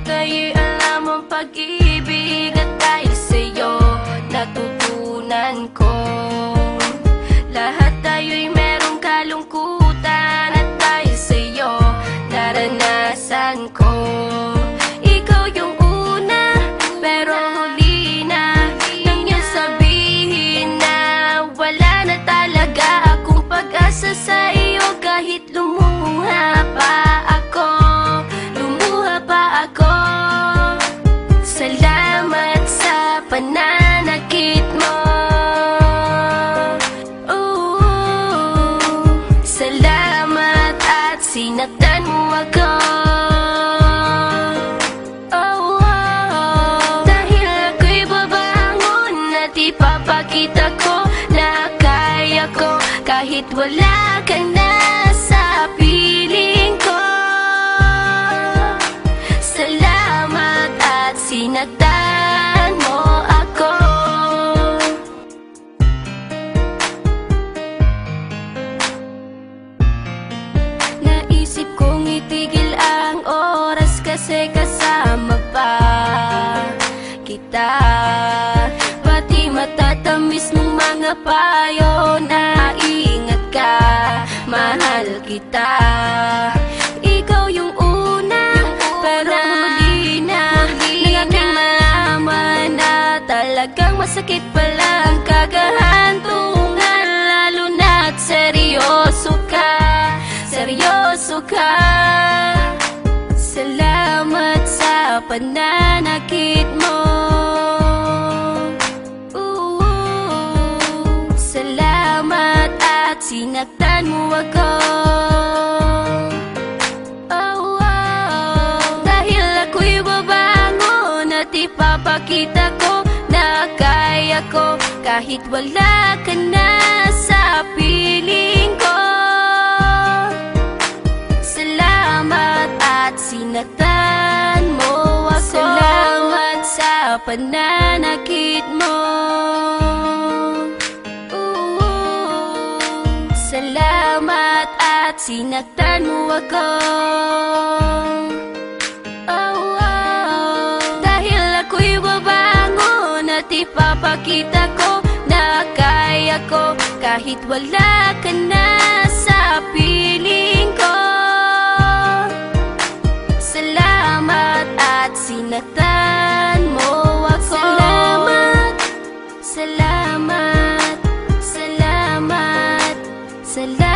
ika'y alam ang pag-ibig, at dahil sa'yo natutunan ko. Lahat tayo'y merong kalungkutan, at dahil sa'yo naranasan ko. Ikaw yung una, pero huli na, nang iyong sabihin na wala na talaga akong pag-asa sa iyo. Kahit lumuha pa ako, salamat sa pananakit mo. Salamat at sinaktan mo ako. Dahil ako'y babangon at ipapakita ko na kaya ko kahit wala ka na sa piling ko. Salamat at sinaktan mo ako. Naisip kong itigil ang oras kasi kasama pa kita. Pati matatamis ng mga payo na ingat ka, mahal kita. Ikaw yung una, pero huli na, nang aking malaman na talagang masakit pala ang kagahantungan. Lalo na't seryoso ka, seryoso ka. Salamat sa pananakit mo. Salamat at sinaktan mo ako. Dahil ako'y babangon at ipapakita ko na kaya ko kahit wala ka na sa piling ko. Salamat at sinaktan mo ako. Salamat sa pananakit mo. Salamat at sinaktan mo ako. Dahil ako'y babangon at ipapakita ko na kaya ko kahit wala ka na sa piling ko. Salamat at sinaktan mo ako. Salamat, salamat, salamat, salamat.